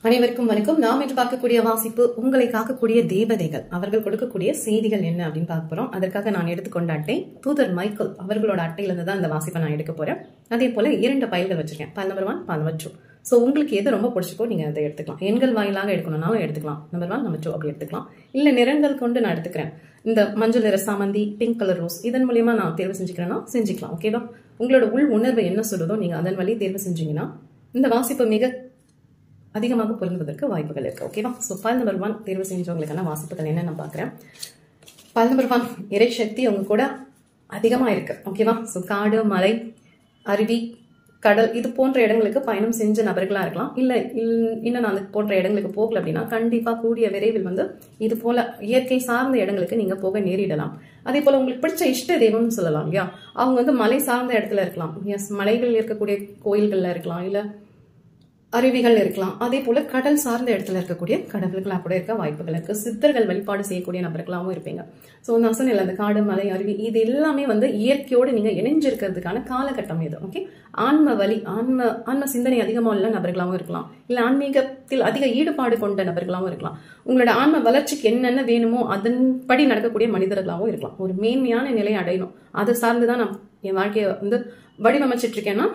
அனைவருக்கும் வணக்கம். நாம் இன்று பார்க்கக்கூடிய வாசிப்பு உங்களை காக்கக்கூடிய தேவதைகள் அவர்கள் கொடுக்கக்கூடிய செய்திகள் என்ன அப்படின்னு பார்க்க போறோம். அதற்காக நான் எடுத்துக்கொண்ட அட்டை தூதர் மைக்கேல் அவர்களோட அட்டையில இருந்து தான் இந்த வாசிப்பை நான் எடுக்க போறேன். அதே போல 2 பைல்கள் வச்சிருக்கேன். File number 1, file number 2. So உங்களுக்கு எது ரொம்ப பிடிச்சிக்கோ நீங்க அதை எடுத்துக்கலாம். எண்கள் வாயிலாக எடுக்கணும்னாலும் எடுத்துக்கலாம். நம்பர் 1, நம்பர் 2 அப்படி எடுத்துக்கலாம். இல்ல நிறங்கள் கொண்டு நான் எடுத்துக்கிறேன். இந்த மஞ்சள் நிற சாமந்தி, பிங்க் கலர் ரோஸ் இதன் மூலியமா நான் தேர்வு செஞ்சுக்கிறேன்னா செஞ்சுக்கலாம். ஓகேவா? உங்களோட உள் உணர்வு என்ன சொல்லுதோ நீங்க அதன் வழி தேர்வு செஞ்சீங்கன்னா இந்த வாசிப்பு மிக அதிகமாக பொருந்துவதற்கு வாய்ப்புகள் இருக்கு. ஓகேவா? சோ பைல் நம்பர் 1 தேர்வு செஞ்சவங்களுக்கான வாசிப்புகள் என்ன நான் பாக்குறேன். பைல் நம்பர் 1 இறை சக்தி உங்க கூட அதிகமா இருக்கு. ஓகேவா? சோ காடு, மலை, அருவி, கடல் இது போன்ற இடங்களுக்கு பயணம் செஞ்ச நபர்களா இருக்கலாம். இல்ல இன்னும் நான் போன்ற இடங்களுக்கு போகல அப்படின்னா கண்டிப்பா கூடிய விரைவில் இது போல இயற்கை சார்ந்த இடங்களுக்கு நீங்க போக நேரிடலாம். அதே போல உங்களுக்கு பிடிச்ச இஷ்ட தெய்வம்னு சொல்லலாம் இல்லையா? அவங்க மலை சார்ந்த இடத்துல இருக்கலாம். மலைகள் இருக்கக்கூடிய கோயில்கள்ல இருக்கலாம், இல்ல அருவிகள் இருக்கலாம். அதே போல கடல் சார்ந்த இடத்துல இருக்கக்கூடிய கடவுள்களா கூட இருக்க வாய்ப்புகள் இருக்கு. சித்தர்கள் வழிபாடு செய்யக்கூடிய நபர்களாகவும் இருப்பீங்க. சோ நான் சொன்னேன் அந்த காடு, மலை, அருவி இது எல்லாமே இயற்கையோடு நீங்க இணைஞ்சிருக்கிறதுக்கான காலகட்டம் இது. ஓகே, ஆன்ம வழி, ஆன்ம சிந்தனை அதிகமா உள்ள நபர்களாகவும் இருக்கலாம். இல்ல ஆன்மீகத்தில் அதிக ஈடுபாடு கொண்ட நபர்களாகவும் இருக்கலாம். உங்களோட ஆன்ம வளர்ச்சிக்கு என்னென்ன வேணுமோ அதன்படி நடக்கக்கூடிய மனிதர்களாகவும் இருக்கலாம். ஒரு மேன்மையான நிலையை அடையணும், அதை சார்ந்துதான் நான் என் வாழ்க்கையை வடிவமைச்சிட்டு இருக்கேன்னா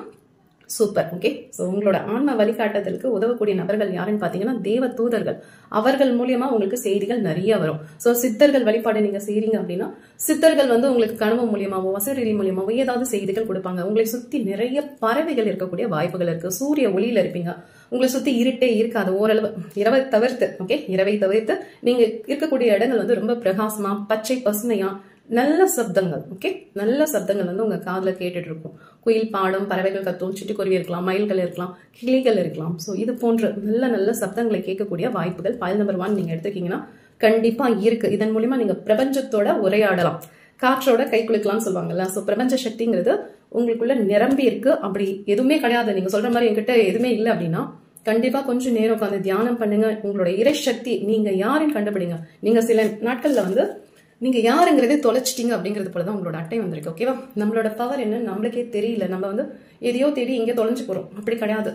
சூப்பர். ஓகே, சோ உங்களோட ஆன்ம வழிகாட்டுதலுக்கு உதவக்கூடிய நபர்கள் யாருன்னு பாத்தீங்கன்னா தேவ தூதர்கள். அவர்கள் மூலியமா உங்களுக்கு செய்திகள் நிறைய வரும். சோ சித்தர்கள் வழிபாடு நீங்க செய்றீங்க அப்படின்னா சித்தர்கள் உங்களுக்கு கனவு மூலியமாவோ வசதி மூலியமாவோ ஏதாவது செய்திகள் கொடுப்பாங்க. உங்களை சுத்தி நிறைய பறவைகள் இருக்கக்கூடிய வாய்ப்புகள் இருக்கு. சூரிய ஒளியில இருப்பீங்க. உங்களை சுத்தி இருட்டே இருக்காது. ஓரளவு இரவை தவிர்த்து, ஓகே, இரவை தவிர்த்து நீங்க இருக்கக்கூடிய இடங்கள் ரொம்ப பிரகாசமா பச்சை பசுமையா நல்ல சப்தங்கள், ஓகே, நல்ல சப்தங்கள் உங்க காதுல கேட்டுட்டு இருக்கும். குயில் பாடும், பறவைகள் கத்தும், சிட்டுக்குருவி இருக்கலாம், மயில்கள் இருக்கலாம், கிளிகள் இருக்கலாம். சோ இது போன்ற நல்ல நல்ல சப்தங்களை கேட்கக்கூடிய வாய்ப்புகள் பைல் நம்பர் 1 நீங்க எடுத்துக்கீங்கன்னா கண்டிப்பா இருக்கு. இதன் மூலியமா நீங்க பிரபஞ்சத்தோட உரையாடலாம், காற்றோட கை குலுக்கலாம்னு சொல்லுவாங்கல்ல. சோ பிரபஞ்ச சக்திங்கிறது உங்களுக்குள்ள நிரம்பி இருக்கு. அப்படி எதுவுமே கிடையாது, நீங்க சொல்ற மாதிரி என்கிட்ட எதுவுமே இல்லை அப்படின்னா கண்டிப்பா கொஞ்சம் நேரம் உட்காந்து தியானம் பண்ணுங்க. உங்களோட இறை சக்தி நீங்க யாருன்னு கண்டுபிடிங்க. நீங்க சில நாட்கள்ல நீங்க யாருங்கிறதே தொலைச்சிட்டீங்க அப்படிங்கிறது போலதான் உங்களோட அட்டை வந்திருக்கு. ஓகேவா? நம்மளோட பவர் என்னன்னு நம்மளுக்கே தெரியல. நம்ம எதையோ தேடி இங்க தொலைஞ்சு போறோம். அப்படி கிடையாது.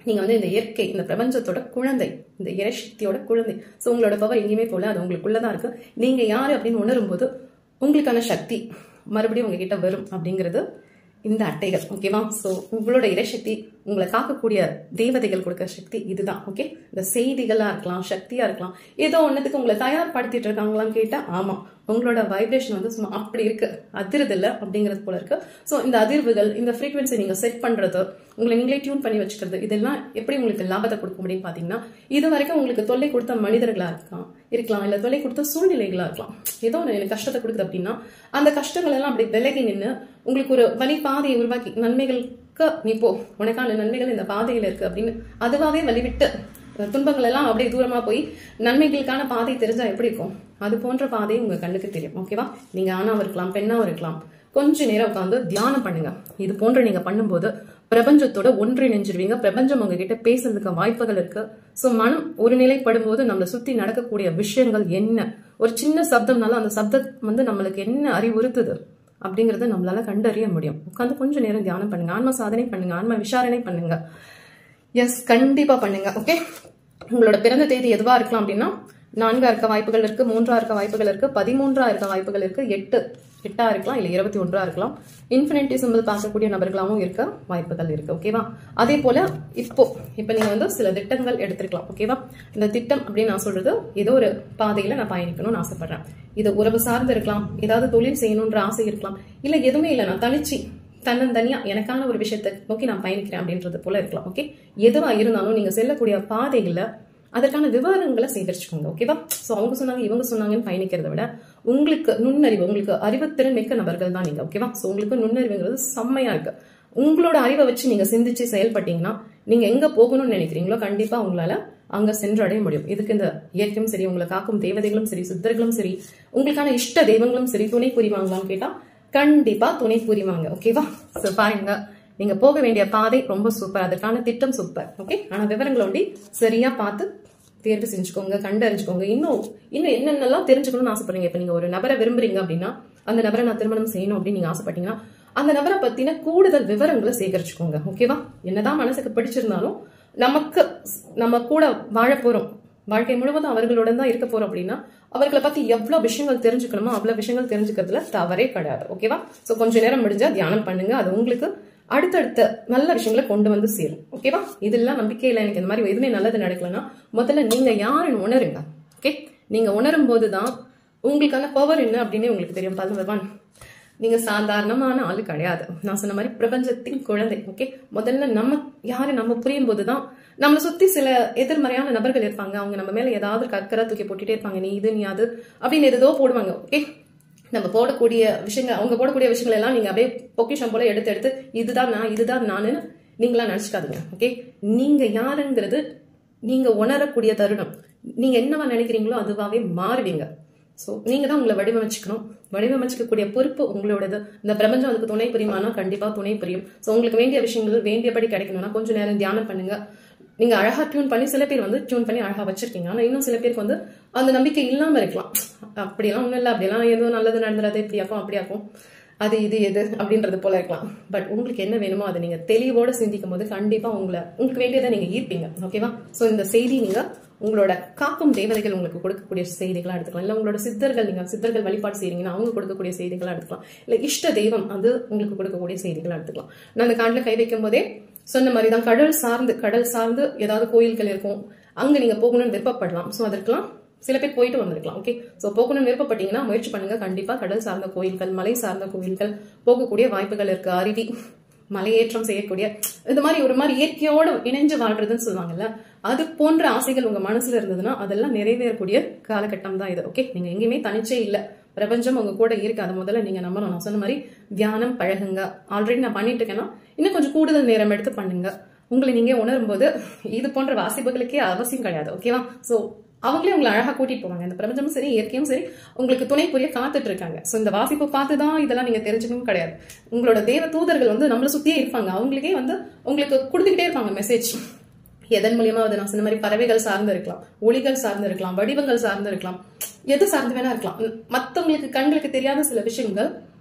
நீங்க இந்த இயற்கை, இந்த பிரபஞ்சத்தோட குழந்தை, இந்த இறை சக்தியோட குழந்தை. சோ உங்களோட பவர் எங்கேயுமே போல, அது உங்களுக்குள்ளதான் இருக்கு. நீங்க யாரு அப்படின்னு உணரும் போது உங்களுக்கான சக்தி மறுபடியும் உங்ககிட்ட வரும் அப்படிங்கிறது இந்த அட்டைகள். ஓகேவா? சோ உங்களோட இறைசக்தி, உங்களை காக்கக்கூடிய தேவதைகள் கொடுக்க சக்தி இதுதான். ஓகே, இந்த செய்திகளா இருக்கலாம், சக்தியா இருக்கலாம், ஏதோ ஒன்னதுக்கு உங்களை தயார்படுத்திட்டு இருக்காங்களான்னு கேட்டா ஆமா, உங்களோட வைப்ரேஷன் சும்மா அப்படி இருக்கு, அதிர்து இல்ல அப்படிங்கிறது போல இருக்கு. சோ இந்த அதிர்வுகள், இந்த ஃப்ரீக்வன்சி நீங்க செட் பண்றது, உங்களை நீங்களே டியூன் பண்ணி வச்சுக்கிறது, இதெல்லாம் எப்படி உங்களுக்கு லாபத்தை கொடுக்கும் அப்படின்னு பாத்தீங்கன்னா இது வரைக்கும் உங்களுக்கு தொல்லை கொடுத்த மனிதர்களா இருக்கலாம், இல்ல தொல்லை கொடுத்த சூழ்நிலைகளா இருக்கலாம். ஏதோ எனக்கு கஷ்டத்தை கொடுக்குது அப்படின்னா அந்த கஷ்டங்கள் எல்லாம் அப்படி விலகி நின்று உங்களுக்கு ஒரு வழி பாதையை உருவாக்கி நன்மைகளுக்கு நீ போ, உனக்கான நன்மைகள் இந்த பாதையில இருக்கு அப்படின்னு அதுவாவே வழிவிட்டு துன்பங்கள் எல்லாம் அப்படியே தூரமா போய் நன்மைகளுக்கான பாதை தெரிஞ்சா எப்படி இருக்கும், அது போன்ற பாதை உங்க கண்ணுக்கு தெரியும். ஓகேவா? நீங்க ஆணாவும் இருக்கலாம், பெண்ணாவும் இருக்கலாம். கொஞ்ச நேரம் உட்காந்து தியானம் பண்ணுங்க. இது போன்ற நீங்க பண்ணும்போது பிரபஞ்சத்தோட ஒன்றிணைஞ்சிருவீங்க. பிரபஞ்சம் உங்ககிட்ட பேசுறதுக்கு வாய்ப்புகள் இருக்கு. சோ மனம் ஒரு நிலைப்படும் போது நம்மளை சுத்தி நடக்கக்கூடிய விஷயங்கள் என்ன, ஒரு சின்ன சப்தம்னால அந்த சப்தம் நம்மளுக்கு என்ன அறிவுறுத்துது அப்படிங்கறத நம்மளால கண்டறிய முடியும். உட்காந்து கொஞ்ச நேரம் தியானம் பண்ணுங்க, ஆன்ம சாதனை பண்ணுங்க, ஆன்ம விசாரணை பண்ணுங்க. எஸ், கண்டிப்பா பண்ணுங்க. ஓகே, உங்களோட பிறந்த தேதி எதுவா இருக்கலாம் அப்படின்னா 4 இருக்க வாய்ப்புகள் இருக்கு, 3 இருக்க வாய்ப்புகள் இருக்கு, 13 இருக்க வாய்ப்புகள் இருக்கு, 8 இருக்கலாம், இல்ல 21 இருக்கலாம். இன்ஃபினிட்டி சிம்பிள் பார்க்கக்கூடிய நபர்களாகவும் இருக்க வாய்ப்புகள் இருக்கு. ஓகேவா? அதே போல இப்ப நீங்க சில திட்டங்கள் எடுத்திருக்கலாம். ஓகேவா? இந்த திட்டம் அப்படின்னு நான் சொல்றது ஏதோ ஒரு பாதையில நான் பயணிக்கணும்னு ஆசைப்படுறேன். இது உறவு சார்ந்து இருக்கலாம், ஏதாவது தொழில் செய்யணும்ன்ற ஆசை இருக்கலாம், இல்ல எதுவுமே இல்லை, நான் தன்னந்தனியா எனக்கான ஒரு விஷயத்தை நோக்கி நான் பயணிக்கிறேன் அப்படின்றது போல இருக்கலாம். ஓகே, எதுவா இருந்தாலும் நீங்க செல்லக்கூடிய பாதைகள்ல அதற்கான விவரங்களை சேகரிச்சுக்கோங்க. ஓகேவா? சோ அவங்க சொன்னாங்க இவங்க சொன்னாங்கன்னு பயணிக்கிறத விட உங்களுக்கு நுண்ணறிவு, உங்களுக்கு அறிவுத்திறன் மிக்க நபர்கள் தான் நீங்க. ஓகேவா? சோ உங்களுக்கு நுண்ணறிவுங்கிறது செம்மையா இருக்கு. உங்களோட அறிவை வச்சு நீங்க சிந்திச்சு செயல்பட்டீங்கன்னா நீங்க எங்க போகணும்னு நினைக்கிறீங்களோ கண்டிப்பா உங்களால அங்க சென்றடைய முடியும். இதுக்கு இந்த இயற்கையும் சரி, உங்களை காக்கும் தேவதைகளும் சரி, சித்தர்களும் சரி, உங்களுக்கான இஷ்ட தெய்வங்களும் சரி துணை புரிவாங்களான்னு கேட்டா கண்டிப்பா துணை புரிவாங்க. ஓகேவா? சோ பாருங்க, நீங்க போக வேண்டிய பாதை ரொம்ப சூப்பர், அதற்கான திட்டம் சூப்பர். ஓகே, ஆனா விவரங்களை ஒண்டி சரியா பார்த்து தேர்வு செஞ்சுக்கோங்க, கண்டறிஞ்சுக்கோங்க. இன்னும் என்னென்னலாம் தெரிஞ்சுக்கணும்னு ஆசைப்படுறீங்க. இப்ப நீங்க ஒரு நபரை விரும்புறீங்க அப்படின்னா அந்த நபரை நான் திருமணம் செய்யணும் அப்படின்னு நீங்க ஆசைப்பட்டீங்கன்னா அந்த நபரை பத்தின கூடுதல் விவரங்களை சேகரிச்சுக்கோங்க. ஓகேவா? என்னதான் மனசுக்கு பிடிச்சிருந்தாலும் நமக்கு நம்ம கூட வாழ போறோம், வாழ்க்கை முழுவதும் அவர்களுடன் தான் இருக்க போறோம் அப்படின்னா அவர்களை பத்தி எவ்வளவு விஷயங்கள் தெரிஞ்சுக்கணுமோ அவ்வளவு விஷயங்கள் தெரிஞ்சுக்கிறதுல தவறே கிடையாது. ஓகேவா? சோ கொஞ்ச நேரம் முடிஞ்சா தியானம் பண்ணுங்க. அது உங்களுக்கு அடுத்தடுத்த நல்ல விஷயங்களை கொண்டு வந்து சேரும். ஓகேவா? இதெல்லாம் நம்பிக்கையில எனக்கு இந்த மாதிரி எதுவுமே நல்லது நடக்கலன்னா முதல்ல நீங்க யாருன்னு உணருங்க. ஓகே? நீங்க உணரும் போதுதான் உங்களுக்கான பவர் என்ன அப்படின்னு உங்களுக்கு தெரியும். பகவான் நீங்க சாதாரணமான ஆளு கிடையாது. நான் சொன்ன மாதிரி பிரபஞ்சத்தின் குழந்தை. ஓகே? முதல்ல நம்ம யாரு நம்ம புரியும் போதுதான் நம்மளை சுத்தி சில எதிர்மறையான நபர்கள் இருப்பாங்க. அவங்க நம்ம மேல ஏதாவது கற்கரை தூக்கி போட்டுட்டே இருப்பாங்க. நீ இது நீ அது அப்படின்னு ஏதோ போடுவாங்க. ஓகே? நம்ம போடக்கூடிய விஷயங்கள், அவங்க போடக்கூடிய விஷயங்கள் எல்லாம் நீங்க அப்படியே பொக்கிஷம் போல எடுத்து எடுத்து இதுதான் நானு நீங்களா நினைச்சுக்காதீங்க. ஓகே? நீங்க யாருங்கிறது நீங்க உணரக்கூடிய தருணம். நீங்க என்னவா நினைக்கிறீங்களோ அதுவாவே மாறுவீங்க. சோ நீங்க தான் உங்களை வடிவமைச்சுக்கணும். வடிவமைச்சுக்கக்கூடிய பொறுப்பு உங்களோடது. இந்த பிரபஞ்சம் அதுக்கு துணை புரியுமானா கண்டிப்பா துணை புரியும். சோ உங்களுக்கு வேண்டிய விஷயங்கள் வேண்டியபடி கிடைக்கணும்னா கொஞ்சம் நேரம் தியானம் பண்ணுங்க. நீங்க அழகா டியூன் பண்ணி, சில பேர் வந்து டியூன் பண்ணி அழகா வச்சிருக்கீங்க. ஆனா இன்னும் சில பேருக்கு வந்து அந்த நம்பிக்கை இல்லாம இருக்கலாம். அப்படியெல்லாம் ஒண்ணும் இல்லை, அப்படியெல்லாம் எதுவும் நல்லது நடந்துடாது, இப்படியாக்கும் அப்படியாக்கும், அது இது எது அப்படின்றது போல இருக்கலாம். பட் உங்களுக்கு என்ன வேணுமோ அதை நீங்க தெளிவோட சிந்திக்கும் போது கண்டிப்பா உங்களுக்கு வேண்டியதை நீங்க ஈர்ப்பீங்க. ஓகேவா? சோ இந்த செய்தி நீங்க உங்களோட காக்கும் தேவதைகள் உங்களுக்கு கொடுக்கக்கூடிய செய்திகளா எடுத்துக்கலாம். இல்ல உங்களோட சித்தர்கள் வழிபாடு செய்றீங்கன்னா அவங்க கொடுக்கக்கூடிய செய்திகளா எடுத்துக்கலாம். இல்ல இஷ்ட தெய்வம் அது உங்களுக்கு கொடுக்கக்கூடிய செய்திகளா எடுத்துக்கலாம். நான் அந்த காண்டில் கை வைக்கும் போதே சொன்ன மாதிரிதான் கடல் சார்ந்து ஏதாவது கோயில்கள் இருக்கும். அங்க நீங்க போகணும்னு விருப்பப்படலாம். சோ அதற்கெல்லாம் சில பேர் போயிட்டு வந்திருக்கலாம். ஓகே? சோ போகணும்னு விருப்பப்பட்டீங்கன்னா முயற்சி பண்ணுங்க. கண்டிப்பா கடல் சார்ந்த கோயில்கள், மலை சார்ந்த கோயில்கள் போகக்கூடிய வாய்ப்புகள் இருக்கு. அருவி, மலையேற்றம் செய்யக்கூடிய இந்த மாதிரி ஒரு மாதிரி இயற்கையோட இணைஞ்சு வாழ்றதுன்னு சொல்லுவாங்கல்ல, அது போன்ற ஆசைகள் உங்க மனசுல இருந்ததுன்னா அதெல்லாம் நிறைவேறக்கூடிய காலகட்டம் தான் இது. ஓகே? நீங்க எங்கேயுமே தனிச்சே இல்ல, பிரபஞ்சம் உங்க கூட இருக்கு. அதை முதல்ல நீங்க நம்பணும். நான் சொன்ன மாதிரி தியானம் பழகுங்க. ஆல்ரெடி நான் பண்ணிட்டு இருக்கேன்னா இன்னும் கொஞ்சம் கூடுதல் நேரம் எடுத்து பண்ணுங்க. உங்களை நீங்க உணரும் போது இது போன்ற வாசிப்புகளுக்கே அவசியம் கிடையாது. ஓகேவா? சோ அவங்களே உங்களை அழகா கூட்டிட்டு போவாங்க. இந்த பிரபஞ்சமும் சரி இயற்கையும் சரி உங்களுக்கு துணை புரிய காத்துட்டு இருக்காங்க. சோ இந்த வாசிப்பு பார்த்துதான் இதெல்லாம் நீங்க தெரிஞ்சுக்கணும் கிடையாது. உங்களோட தேவ தூதர்கள் வந்து நம்மள சுத்தியே இருப்பாங்க. அவங்களுக்கே வந்து உங்களுக்கு கொடுத்துக்கிட்டே இருப்பாங்க மெசேஜ். எதன் மூலியமா அது நான் சொன்ன மாதிரி பறவைகள் சார்ந்து இருக்கலாம், ஒளிகள் சார்ந்து இருக்கலாம், வடிவங்கள் சார்ந்து இருக்கலாம், எது சார்ந்து வேணா இருக்கலாம். மத்தவங்களுக்கு கண்களுக்கு தெரியாத சில விஷயங்கள்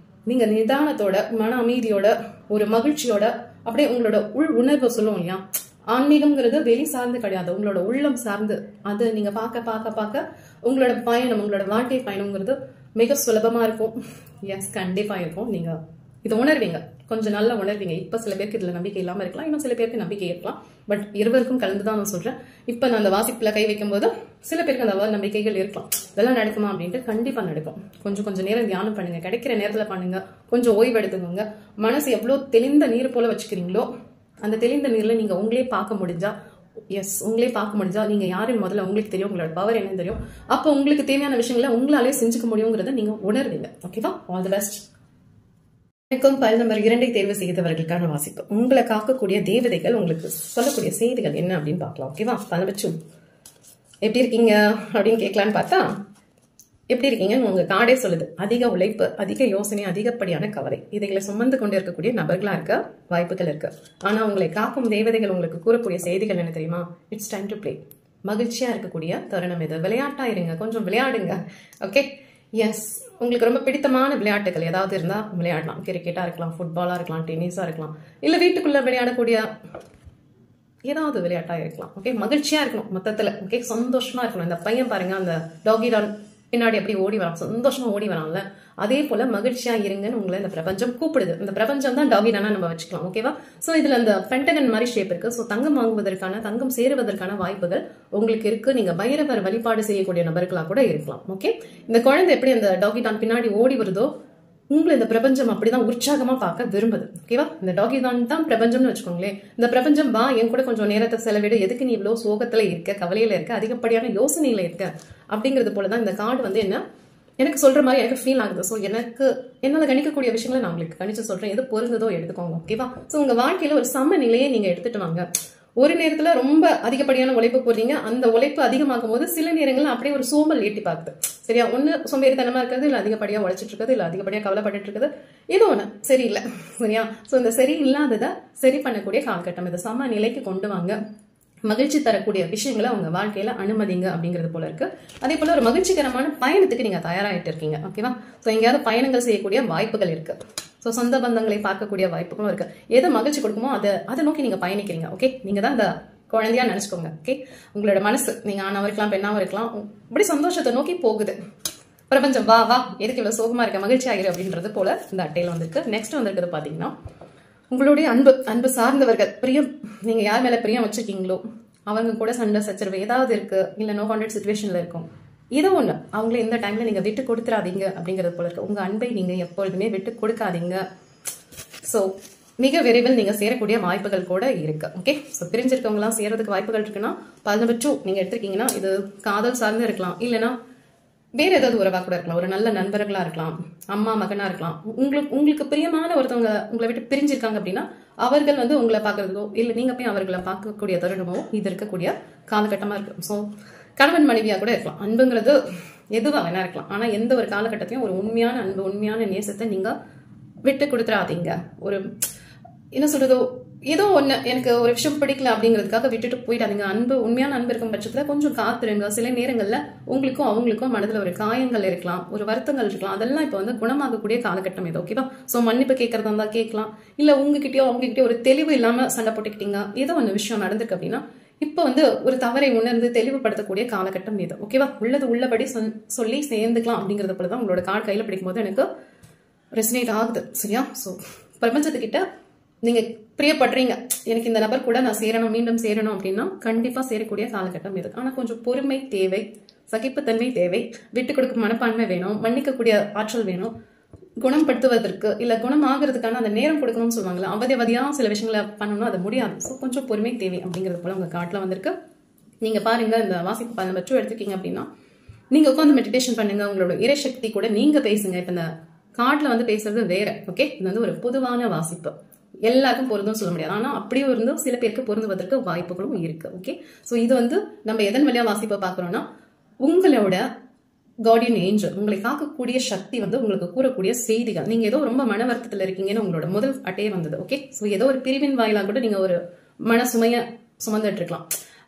நீங்க நிதானத்தோட, மன அமைதியோட, ஒரு மகிழ்ச்சியோட அப்படியே உங்களோட உள் உணர்வு சொல்லுவோம் இல்லையா, ஆன்மீகம்ங்கிறது வெளி சார்ந்து கிடையாது, உங்களோட உள்ளம் சார்ந்து. அது நீங்க பார்க்க பார்க்க பார்க்க உங்களோட பயணம், உங்களோட வாழ்க்கை பயணம்ங்கிறது மிக சுலபமா இருக்கும். எஸ், கண்டிப்பா இருக்கும். நீங்க இதை உணர்வீங்க, கொஞ்சம் நல்லா உணர்வீங்க. இப்ப சில பேருக்கு இதுல நம்பிக்கை இல்லாம இருக்கலாம், இன்னும் சில பேருக்கு நம்பிக்கை இருக்கலாம். பட் இருவருக்கும் கலந்துதான் நான் சொல்றேன். இப்ப நான் அந்த வாசிப்புல கை வைக்கும் போது சில பேருக்கு அந்த நம்பிக்கைகள் இருக்கலாம். இதெல்லாம் நடக்குமா அப்படின்ட்டு கண்டிப்பா நடக்கும். கொஞ்சம் நேரம் தியானம் பண்ணுங்க, கிடைக்கிற நேரத்துல பண்ணுங்க, கொஞ்சம் ஓய்வு எடுத்துக்கோங்க. மனசு எவ்வளவு தெளிந்த நீர் போல வச்சுக்கிறீங்களோ அந்த தெளிந்த நீர்ல நீங்க உங்களே பார்க்க முடிஞ்சா, உங்களே பார்க்க முடிஞ்சா நீங்க யாருன்னு முதல்ல உங்களுக்கு தெரியும், உங்களோட பவர் என்னன்னு தெரியும். அப்போ உங்களுக்கு தேவையான விஷயங்களை உங்களாலே செஞ்சுக்க முடியுங்கிறத நீங்க உணர்வீங்க. ஓகேவா? All the best. வணக்கம். பல் நம்பர் 2 தேர்வு செய்தவர்களுக்கான வாசிப்பு. உங்களை காக்கக்கூடிய தேவதைகள் உங்களுக்கு சொல்லக்கூடிய செய்திகள் என்ன அப்படின்னு பார்க்கலாம். ஓகேவா? பலபட்சம் எப்படி இருக்கீங்க அப்படின்னு கேட்கலான்னு பார்த்தா, எப்படி இருக்கீங்கன்னு உங்க காடே சொல்லுது. அதிக உழைப்பு, அதிக யோசனை, அதிகப்படியான கவலை, இதைகளை சுமந்து கொண்டு இருக்கக்கூடிய நபர்களா இருக்க வாய்ப்புகள் இருக்கு. ஆனா உங்களை காக்கும் தேவதைகள் உங்களுக்கு கூறக்கூடிய செய்திகள் என்ன தெரியுமா? It's time to play. மகிழ்ச்சியா இருக்கக்கூடிய தருணம் இது. விளையாட்டா இருங்க, கொஞ்சம் விளையாடுங்க. ஓகே? எஸ், உங்களுக்கு ரொம்ப பிடித்தமான விளையாட்டுகள் ஏதாவது இருந்தா விளையாடலாம். கிரிக்கெட்டா இருக்கலாம், ஃபுட்பாலா இருக்கலாம், டென்னிஸா இருக்கலாம், இல்ல வீட்டுக்குள்ள விளையாடக்கூடிய ஏதாவது விளையாட்டா இருக்கலாம். ஓகே? மகிழ்ச்சியா இருக்கணும் மொத்தத்துல. ஓகே? சந்தோஷமா இருக்கணும். இந்த பையன் பாருங்க, அந்த டாகி டான் பின்னாடி அப்படி ஓடி வரான், சந்தோஷமா ஓடி வரான்ல, அதே போல மகிழ்ச்சியா இருங்கன்னு உங்களை இந்த பிரபஞ்சம் கூப்பிடுது. இந்த பிரபஞ்சம் தான் டாகி டானா நம்ம வச்சுக்கலாம். ஓகேவா? சோ இதுல அந்த பென்டகன் மாதிரி ஷேப் இருக்கு. சோ தங்கம் வாங்குவதற்கான, தங்கம் சேருவதற்கான வாய்ப்புகள் உங்களுக்கு இருக்கு. நீங்க பைரவர் வழிபாடு செய்யக்கூடிய நபர்களா கூட இருக்கலாம். ஓகே? இந்த குழந்தை எப்படி அந்த டாகி டான் பின்னாடி ஓடி வருதோ, உங்களை இந்த பிரபஞ்சம் அப்படிதான் உற்சாகமா பார்க்க விரும்புது. ஓகேவா? இந்த டாகி தான் பிரபஞ்சம்னு வச்சுக்கோங்களேன். இந்த பிரபஞ்சம் வா, என் கூட கொஞ்சம் நேரத்தை செலவிடு, எதுக்கு நீ இவ்வளவு சோகத்துல இருக்க, கவலையில இருக்க, அதிகப்படியான யோசனையில இருக்க அப்படிங்கிறது போலதான் இந்த கார்டு வந்து என்ன எனக்கு சொல்ற மாதிரி எனக்கு ஃபீல் ஆகுது. ஸோ எனக்கு என்னால கணிக்கக்கூடிய விஷயங்களை நான் உங்களுக்கு கணிச்சு சொல்றேன். எது பொருந்ததோ எடுத்துக்கோங்க. ஓகேவா? ஸோ உங்க வாழ்க்கையில ஒரு சமநிலையை நீங்க எடுத்துட்டு வாங்க. ஒரு நேரத்துல ரொம்ப அதிகப்படியான உழைப்பு போடுறீங்க, அந்த உழைப்பு அதிகமாகும் போது சில நேரங்கள்ல அப்படியே ஒரு சோம்பல் ஏற்றி பார்க்குது. சரியா? ஒண்ணு சோம்பேறித்தனமா இருக்கிறது, இல்ல அதிகப்படியா உழைச்சிட்டு இருக்கிறது, இல்ல அதிகப்படியா கவலைப்பட்டு இருக்கிறது, ஏதோ ஒண்ணு சரியில்லை. சரியா? சோ இந்த சரி இல்லாததை சரி பண்ணக்கூடிய காலகட்டம் இது. சம நிலைக்கு கொண்டு வாங்க. மகிழ்ச்சி தரக்கூடிய விஷயங்களை உங்க வாழ்க்கையில அனுமதிங்க அப்படிங்கிறது போல இருக்கு. அதே போல ஒரு மகிழ்ச்சிகரமான பயணத்துக்கு நீங்க தயாராகிட்டு இருக்கீங்க. ஓகேவா? சோ எங்கேயாவது பயணங்கள் செய்யக்கூடிய வாய்ப்புகள் இருக்கு. சோ சொந்த பந்தங்களை பார்க்கக்கூடிய வாய்ப்புகளும் இருக்கு. எது மகிழ்ச்சி கொடுக்குமோ அதை நோக்கி நீங்க பயணிக்கிறீங்க. ஓகே? நீங்க தான் இந்த குழந்தையா நினைச்சுக்கோங்க. ஓகே, உங்களோட மனசு நீங்க ஆணாவும் இருக்கலாம் பெண்ணாவும் இருக்கலாம், இப்படி சந்தோஷத்தை நோக்கி போகுது. பிரபஞ்சம் வா வா எதுக்கு இவ்வளவு சோகமா இருக்க, மகிழ்ச்சி ஆகிரு அப்படின்றது போல இந்த அட்டையில வந்திருக்கு. நெக்ஸ்ட் வந்திருக்கிறது பாத்தீங்கன்னா உங்களுடைய அன்பு சார்ந்தவர்கள், பிரியம், நீங்க யார் மேல பிரியம் வச்சிருக்கீங்களோ அவங்க கூட சண்டை சச்சரவு ஏதாவது இருக்கு, இல்ல நோ கான்டாக்ட் சிச்சுவேஷன்ல இருக்கும், ஏதோ ஒண்ணு அவங்கள இந்த டைம்ல நீங்க விட்டு கொடுத்துறாதீங்க அப்படிங்கிறது போல இருக்கு. உங்க அன்பை நீங்க எப்பொழுதுமே விட்டு கொடுக்காதீங்க. சோ மிக விரைவில் நீங்க சேரக்கூடிய வாய்ப்புகள் கூட இருக்கு. ஓகே, சோ பிரிஞ்சிருக்கவங்க எல்லாம் சேரதுக்கு வாய்ப்புகள் இருக்குன்னா 11 நீங்க எடுத்திருக்கீங்கன்னா இது காதல் சார்ந்து இருக்கலாம், இல்லைன்னா வேற ஏதாவது உறவா கூட இருக்கலாம், ஒரு நல்ல நண்பர்களா இருக்கலாம், அம்மா மகனா இருக்கலாம். உங்களுக்கு பிரியமான ஒருத்தவங்க உங்களை விட்டு பிரிஞ்சிருக்காங்க அப்படின்னா அவர்கள் வந்து உங்களை பாக்குறதோ இல்ல நீங்க போய் அவர்களை பார்க்கக்கூடிய தருணமோ இது இருக்கக்கூடிய காலகட்டமா இருக்கு. சோ கணவன் மனைவியா கூட இருக்கலாம், அன்புங்கிறது எதுவா வேணா இருக்கலாம். ஆனா எந்த ஒரு காலகட்டத்தையும் ஒரு உண்மையான அன்பு உண்மையான நேசத்தை நீங்க விட்டு கொடுத்துறாதீங்க. ஒரு என்ன சொல்றதோ ஏதோ ஒண்ணு எனக்கு ஒரு விஷயம் பிடிக்கல அப்படிங்கிறதுக்காக விட்டுட்டு போயிடாதீங்க. அன்பு உண்மையான அன்பு இருக்கும் பட்சத்துல கொஞ்சம் காத்துருங்க. சில நேரங்கள்ல உங்களுக்கும் அவங்களுக்கும் மனதுல ஒரு காயங்கள் இருக்கலாம், ஒரு வருத்தங்கள் இருக்கலாம், அதெல்லாம் இப்ப வந்து குணமாகக்கூடிய காலகட்டம் இது. ஓகேவா? சோ மன்னிப்பு கேட்கறதா இருந்தா கேட்கலாம், இல்ல உங்ககிட்டயோ அவங்ககிட்டயோ ஒரு தெளிவு இல்லாம சண்டை போட்டுக்கிட்டீங்க, ஏதோ ஒண்ணு விஷயம் நடந்திருக்கு அப்படின்னா இப்ப வந்து ஒரு தவறை உணர்ந்து தெளிவுபடுத்தக்கூடிய காலகட்டம் இது. ஓகேவா? உள்ளது உள்ளபடி சொல்லி சேர்ந்துக்கலாம் அப்படிங்கறது போலதான் உங்களோட கார்டு கையில பிடிக்கும் போது எனக்கு ரெசனேட் ஆகுது. சரியா? சோ பிரபஞ்சத்துக்கிட்ட நீங்க பிரியப்படுறீங்க, எனக்கு இந்த நபர் கூட நான் சேரணும், மீண்டும் சேரணும் அப்படின்னா கண்டிப்பா சேரக்கூடிய காலகட்டம் இது. ஆனா கொஞ்சம் பொறுமை தேவை, சகிப்புத்தன்மை தேவை, விட்டு கொடுக்கும் மனப்பான்மை வேணும், மன்னிக்கக்கூடிய ஆற்றல் வேணும், குணப்படுத்துவதற்கு இல்ல குணம் ஆகிறதுக்கான அந்த நேரம் கொடுக்கணும்னு சொல்லுவாங்களா, அவதியா சில விஷயங்களை பண்ணணும், அது முடியாது. ஸோ கொஞ்சம் பொறுமை தேவை அப்படிங்கிறது போல உங்க காட்டுல வந்திருக்கு. நீங்க பாருங்க, இந்த வாசிப்பு பலன் மட்டும் எடுத்துக்கீங்க அப்படின்னா நீங்க உட்காந்து மெடிடேஷன் பண்ணுங்க, உங்களோட இறைசக்தி கூட நீங்க பேசுங்க. இப்ப இந்த காட்டுல வந்து பேசுறது வேற. ஓகே, இது வந்து ஒரு பொதுவான வாசிப்பு, எல்லாருக்கும் பொருந்தும் சொல்ல முடியாது. ஆனா அப்படியும் இருந்தும் சில பேருக்கு பொருந்துவதற்கு வாய்ப்புகளும் இருக்கு. ஓகே, சோ இது வந்து நம்ம எதன் வழியா வாசிப்பை பாக்குறோம்னா உங்களோட கார்டியன் ஏஞ்சல், உங்களை காக்கக்கூடிய சக்தி வந்து உங்களுக்கு கூறக்கூடிய செய்திகள். நீங்க ஏதோ ரொம்ப மன வருத்தத்துல இருக்கீங்கன்னு உங்களோட முதல் அட்டையே வந்தது. ஓகே, சோ ஏதோ ஒரு பிரிவின் வாயிலா கூட நீங்க ஒரு மன சுமைய சுமந்துட்டு இருக்கலாம்.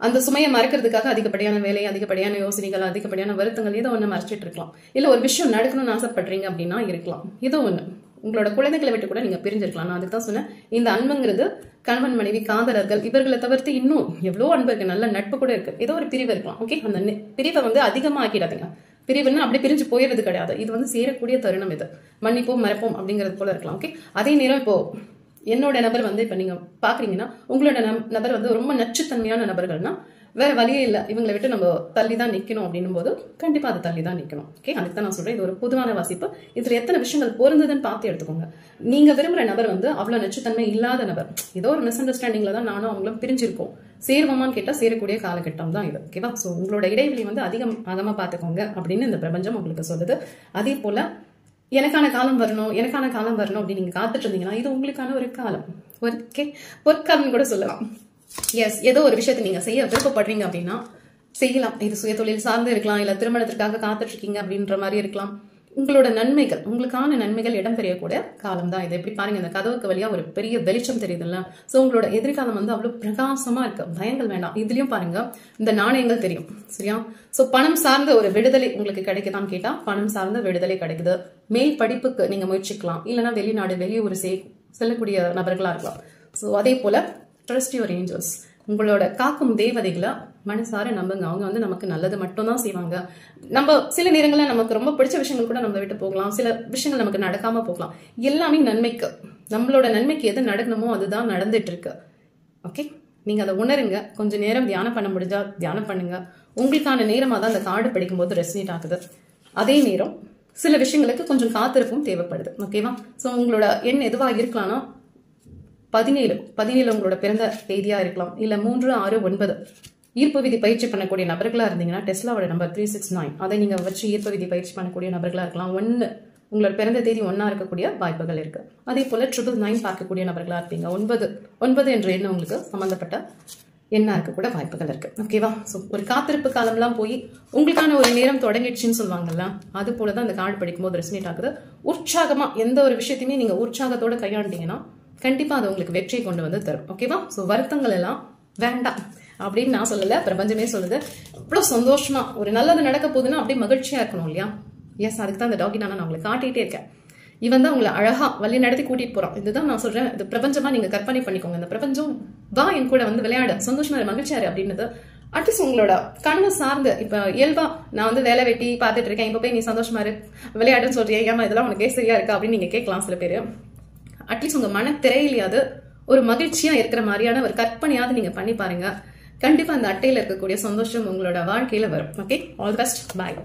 அந்த சுமையை மறைக்கிறதுக்காக அதிகப்படியான வேலை, அதிகப்படியான யோசனைகள், அதிகப்படியான வருத்தங்கள் ஏதோ ஒண்ணு மறைச்சிட்டு இருக்கலாம். இல்ல ஒரு விஷயம் நடக்கணும்னு ஆசைப்படுறீங்க அப்படின்னா இருக்கலாம். ஏதோ ஒண்ணு உங்களோட குழந்தைகளை விட்டு கூட நீங்க பிரிஞ்சிருக்கலாம். நான் அதுக்கு தான் சொன்னேன், இந்த அன்புங்கிறது கணவன் மனைவி காதலர்கள் இவர்களை தவிர்த்து இன்னும் எவ்வளவு அன்பு இருக்கு, நல்ல நட்பு கூட இருக்கு. ஏதோ ஒரு பிரிவு இருக்கலாம். ஓகே, அந்த பிரிவை வந்து அதிகமா ஆக்கிடாதீங்க. பிரிவுன்னு அப்படி பிரிஞ்சு போயிடுறது கிடையாது. இது வந்து சேரக்கூடிய தருணம். இது மன்னிப்போம் மறப்போம் அப்படிங்கிறது போல இருக்கலாம். ஓகே, அதே நேரம் இப்போ என்னோட நபர் வந்து இப்ப நீங்க பாக்குறீங்கன்னா உங்களோட நபர் வந்து ரொம்ப நச்சுத்தன்மையான நபர்கள்னா வேற வழியே இல்லை, இவங்களை விட்டு நம்ம தள்ளி தான் நிக்கணும் அப்படின்னும் போது கண்டிப்பா அதை தள்ளி தான் நிக்கணும். ஓகே, அதுக்கு தான் நான் சொல்றேன், இது ஒரு பொதுவான வாசிப்பு. இதுல எத்தனை விஷயங்கள் பொருந்ததுன்னு பார்த்து எடுத்துக்கோங்க. நீங்க விரும்புற நபர் வந்து அவ்வளவு நச்சுத்தன்மை இல்லாத நபர், ஏதோ ஒரு மிஸ் அண்டர்ஸ்டாண்டிங்ல தான் நானும் அவங்களும் பிரிஞ்சிருக்கோம், சேருவோமான்னு கேட்டா சேரக்கூடிய காலகட்டம் தான் இது. ஓகேவா? சோ உங்களோட இடைவெளி வந்து அதிகமாக பாத்துக்கோங்க அப்படின்னு இந்த பிரபஞ்சம் உங்களுக்கு சொல்லுது. அதே போல எனக்கான காலம் வரணும் அப்படின்னு நீங்க காத்துட்டு இருந்தீங்கன்னா இது உங்களுக்கான ஒரு காலம், பொற்காலம் கூட சொல்லலாம். எஸ், ஏதோ ஒரு விஷயத்தை நீங்க செய்ய விருப்பப்படுறீங்க அப்படின்னா செய்யலாம். இது சுய தொழில் சார்ந்து இருக்கலாம், இல்ல திருமணத்திற்காக காத்துட்டு இருக்கீங்க அப்படின்ற மாதிரி இருக்கலாம். உங்களோட நன்மைகள், உங்களுக்கான நன்மைகள் இடம் பெரியக்கூடிய காலம் தான் இது. எப்படி பாருங்க, இந்த கதவுக்கு வழியா ஒரு பெரிய வெளிச்சம் தெரியுதுல்ல. சோ உங்களோட எதிர்காலம் வந்து அவ்வளவு பிரகாசமா இருக்கு, பயங்கள் வேண்டாம். இதுலயும் பாருங்க இந்த நாணயங்கள் தெரியும். சரியா? சோ பணம் சார்ந்த ஒரு விடுதலை உங்களுக்கு கிடைக்குதான்னு கேட்டா பணம் சார்ந்த விடுதலை கிடைக்குது. மேல் படிப்புக்கு நீங்க முயற்சிக்கலாம், இல்லைன்னா வெளிநாடு வெளியூர் செல்லக்கூடிய நபர்களா இருக்கலாம். சோ அதே போல ட்ரஸ்ட் யுவர் ஏஞ்சல்ஸ், உங்களோட காக்கும் தேவதைகளை மனசார நம்புங்க. அவங்க வந்து நமக்கு நல்லது மட்டும் தான் செய்வாங்க. நம்ம சில நேரங்கள்ல நமக்கு ரொம்ப பிடிச்ச விஷயங்கள் கூட நம்ம விட்டு போகலாம், சில விஷயங்கள் நமக்கு நடக்காம போகலாம். எல்லாமே நன்மைக்கு, நம்மளோட நன்மைக்கு எது நடக்கணுமோ அதுதான் நடந்துட்டு இருக்கு. ஓகே, நீங்க அதை உணருங்க. கொஞ்ச நேரம் தியானம் பண்ண முடிஞ்சா தியானம் பண்ணுங்க. உங்களுக்கான நேரமா தான் அந்த கார்டு படிக்கும் போது ரெசனேட் ஆகுது. அதே நேரம் சில விஷயங்களுக்கு கொஞ்சம் காத்திருப்பும் தேவைப்படுது. ஓகேவா? சோ உங்களோட எண் எதுவா இருக்கலாம்னா 17 உங்களோட பிறந்த தேதியா இருக்கலாம், இல்ல 3, 6, 9 ஈர்ப்பு விதி பயிற்சி பண்ணக்கூடிய நபர்களா இருந்தீங்கன்னா டெஸ்லாவோட நம்பர் 369 அதை நீங்க வச்சு ஈர்ப்பு விதி பயிற்சி பண்ணக்கூடிய நபர்களா இருக்கலாம். 1 உங்களோட பிறந்த தேதி 1 இருக்கக்கூடிய வாய்ப்புகள் இருக்கு. அதே போல 999 பார்க்கக்கூடிய நபர்களா இருப்பீங்க. 9 என்ற எண்ணம் உங்களுக்கு சம்பந்தப்பட்ட எண்ணா இருக்க கூட வாய்ப்புகள் இருக்கு. ஓகேவா? சோ ஒரு காத்திருப்பு காலம்லாம் போய் உங்களுக்கான ஒரு நேரம் தொடங்கிடுச்சுன்னு சொல்லுவாங்கல்ல, அது போலதான் அந்த கார்டு படிக்கும் போது ரெசனேட் ஆகுது. உற்சாகமா எந்த ஒரு விஷயத்தையுமே நீங்க உற்சாகத்தோட கையாண்டீங்கன்னா கண்டிப்பா அது உங்களுக்கு வெற்றியை கொண்டு வந்து தரும். ஓகேவா? சோ வருத்தங்கள் எல்லாம் வேண்டாம் அப்படின்னு நான் சொல்லல, பிரபஞ்சமே சொல்லுது. இவ்வளவு சந்தோஷமா ஒரு நல்லது நடக்க போகுதுன்னா அப்படியே மகிழ்ச்சியா இருக்கணும் இல்லையா? எஸ், அதுக்கு தான் அந்த டாக்கி நான் உங்களுக்கு காட்டிட்டே இருக்கேன். இவன் தான் உங்களை அழகா வழி நடத்தி கூட்டிட்டு போறான். இதுதான் நான் சொல்றேன், இது பிரபஞ்சமா நீங்க கற்பனை பண்ணிக்கோங்க. இந்த பிரபஞ்சம் வா என் கூட வந்து விளையாட, சந்தோஷமா மகிழ்ச்சியாரு அப்படின்றது அட்லீஸ்ட் உங்களோட கனவு சார்ந்து. இப்ப இயல்பா நான் வந்து வேலை வெட்டி பார்த்துட்டு இருக்கேன், இப்ப போய் நீ சந்தோஷமா இரு விளையாடுன்னு சொல்றியா, ஏமா இதெல்லாம் உனக்கு சரியா இருக்கா அப்படின்னு நீங்க கேட்கலாம் சில பேரு. அட்லீஸ்ட் உங்க மன திரையிலையாவது ஒரு மகிழ்ச்சியா இருக்கிற மாதிரியான ஒரு கற்பனையாவது நீங்க பண்ணி பாருங்க. கண்டிப்பா அந்த அட்டையில இருக்கக்கூடிய சந்தோஷம் உங்களோட வாழ்க்கையில வரும். Okay, all the best, bye.